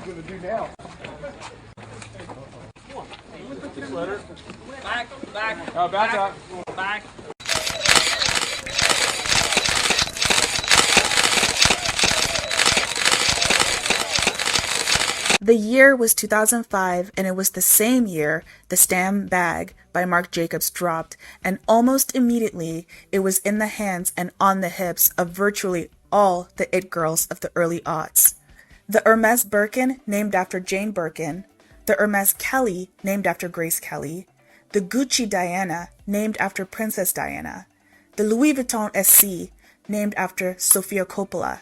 gonna do now? Back. Oh, back up. Back. The year was 2005, and it was the same year the Stam Bag by Marc Jacobs dropped, and almost immediately it was in the hands and on the hips of virtually all the it girls of the early aughts. The Hermes Birkin, named after Jane Birkin, the Hermes Kelly, named after Grace Kelly, the Gucci Diana, named after Princess Diana, the Louis Vuitton SC, named after Sofia Coppola,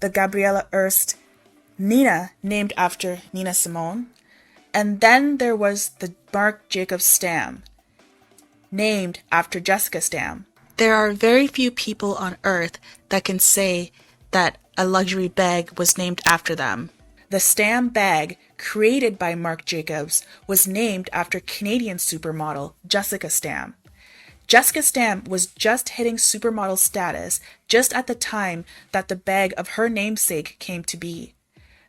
the Gabriela Hearst Nina, named after Nina Simone, and then there was the Marc Jacobs Stam, named after Jessica Stam. There are very few people on earth that can say that a luxury bag was named after them. The Stam Bag, created by Marc Jacobs, was named after Canadian supermodel Jessica Stam. Jessica Stam was just hitting supermodel status just at the time that the bag of her namesake came to be.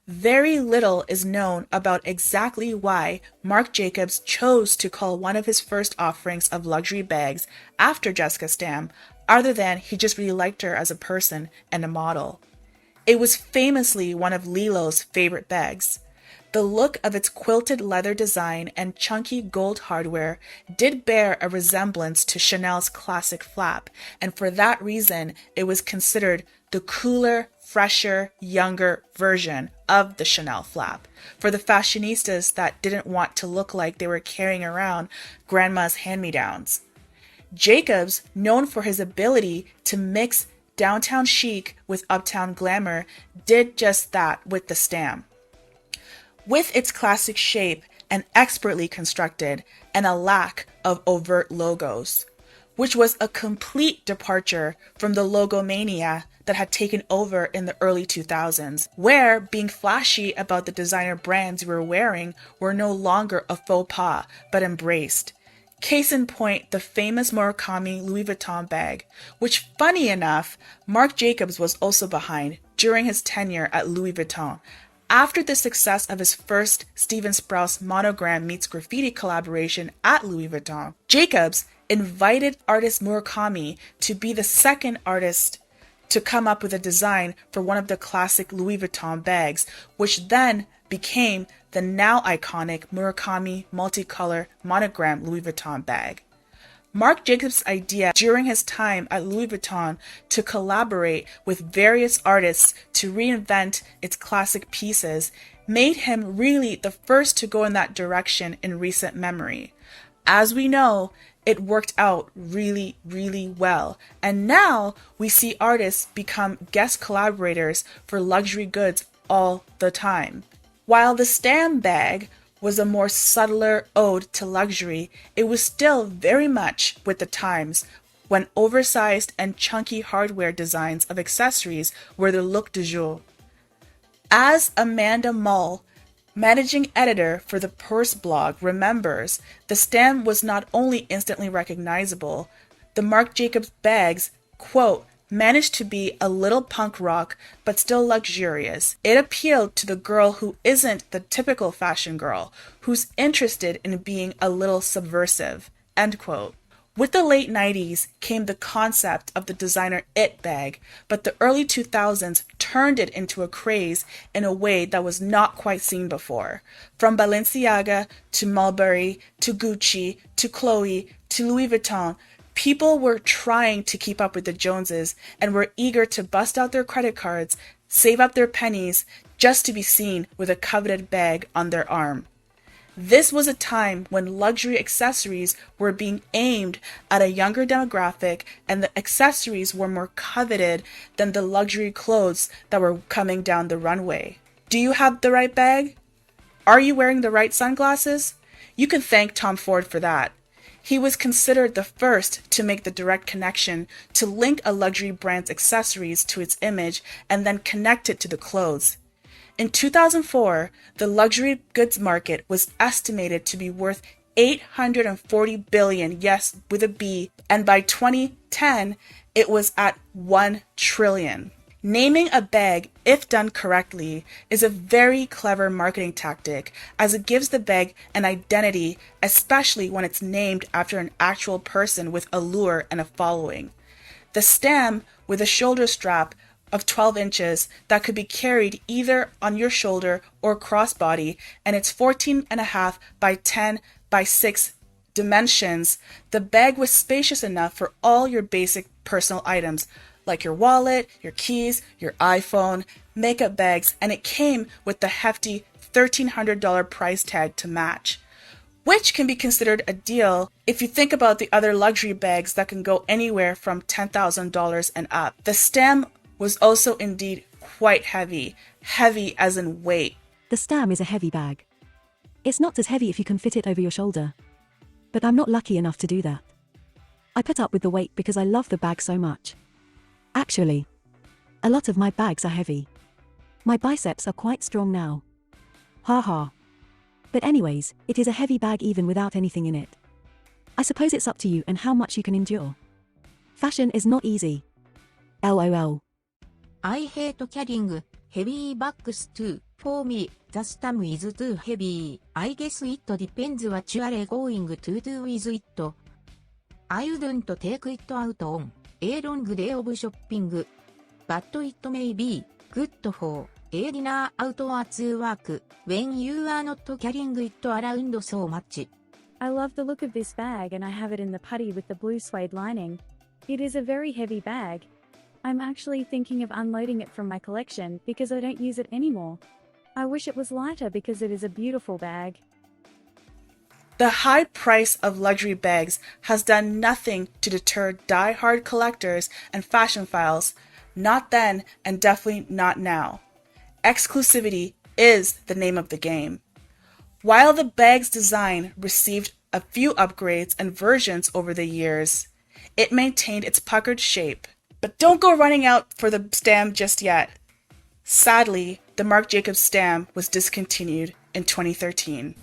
Very little is known about exactly why Marc Jacobs chose to call one of his first offerings of luxury bags after Jessica Stam, other than he just really liked her as a person and a model. It was famously one of Lilo's favorite bags. The look of its quilted leather design and chunky gold hardware did bear a resemblance to Chanel's classic flap, and for that reason it was considered the cooler, fresher, younger version of the Chanel flap, for the fashionistas that didn't want to look like they were carrying around grandma's hand-me-downs. Jacobs, known for his ability to mix downtown chic with uptown glamour, did just that with the Stam. With its classic shape and expertly constructed, and a lack of overt logos, which was a complete departure from the logomania that had taken over in the early 2000s, where being flashy about the designer brands you were wearing were no longer a faux pas, but embraced. Case in point, the famous Murakami Louis Vuitton bag, which, funny enough, Marc Jacobs was also behind during his tenure at Louis Vuitton. After the success of his first Steven Sprouse monogram meets graffiti collaboration at Louis Vuitton, Jacobs invited artist Murakami to be the second artist to come up with a design for one of the classic Louis Vuitton bags, which then became the now iconic Murakami multicolor monogram Louis Vuitton bag. Marc Jacobs' idea during his time at Louis Vuitton to collaborate with various artists to reinvent its classic pieces made him really the first to go in that direction in recent memory. As we know, it worked out really, really well, and now we see artists become guest collaborators for luxury goods all the time. While the Stam Bag was a more subtler ode to luxury, it was still very much with the times, when oversized and chunky hardware designs of accessories were the look du jour. As Amanda Mull, managing editor for the Purse blog, remembers, the Stam was not only instantly recognizable, the Marc Jacobs bags, quote, managed to be a little punk rock but still luxurious. It appealed to the girl who isn't the typical fashion girl, who's interested in being a little subversive, end quote. With the late 90s came the concept of the designer it bag, but the early 2000s turned it into a craze in a way that was not quite seen before. From Balenciaga to Mulberry to Gucci to Chloe to Louis Vuitton, people were trying to keep up with the Joneses and were eager to bust out their credit cards, save up their pennies, just to be seen with a coveted bag on their arm. This was a time when luxury accessories were being aimed at a younger demographic, and the accessories were more coveted than the luxury clothes that were coming down the runway. Do you have the right bag? Are you wearing the right sunglasses? You can thank Tom Ford for that. He was considered the first to make the direct connection to link a luxury brand's accessories to its image and then connect it to the clothes. In 2004, the luxury goods market was estimated to be worth $840 billion, yes, with a B, and by 2010, it was at $1 trillion. Naming a bag, if done correctly, is a very clever marketing tactic as it gives the bag an identity, especially when it's named after an actual person with allure and a following. The Stam, with a shoulder strap of 12 inches that could be carried either on your shoulder or crossbody, and it's 14.5 by 10 by 6 dimensions, the bag was spacious enough for all your basic personal items, like your wallet, your keys, your iPhone, makeup bags, and it came with the hefty $1,300 price tag to match, which can be considered a deal if you think about the other luxury bags that can go anywhere from $10,000 and up. The Stam was also indeed quite heavy as in weight. The Stam is a heavy bag. It's not as heavy if you can fit it over your shoulder. But I'm not lucky enough to do that. I put up with the weight because I love the bag so much. Actually, a lot of my bags are heavy. My biceps are quite strong now. Ha ha. But anyways, it is a heavy bag even without anything in it. I suppose it's up to you and how much you can endure. Fashion is not easy. LOL. I hate carrying heavy bags too. For me, the Stam is too heavy. I guess it depends what you are going to do with it. I wouldn't take it out on a long day of shopping. But it may be good for a dinner out at work when you are not carrying it around so much. I love the look of this bag and I have it in the putty with the blue suede lining. It is a very heavy bag. I'm actually thinking of unloading it from my collection because I don't use it anymore. I wish it was lighter because it is a beautiful bag. The high price of luxury bags has done nothing to deter die-hard collectors and fashion files, not then and definitely not now. Exclusivity is the name of the game. While the bag's design received a few upgrades and versions over the years, it maintained its puckered shape. But don't go running out for the Stam just yet. Sadly, the Marc Jacobs Stam was discontinued in 2013.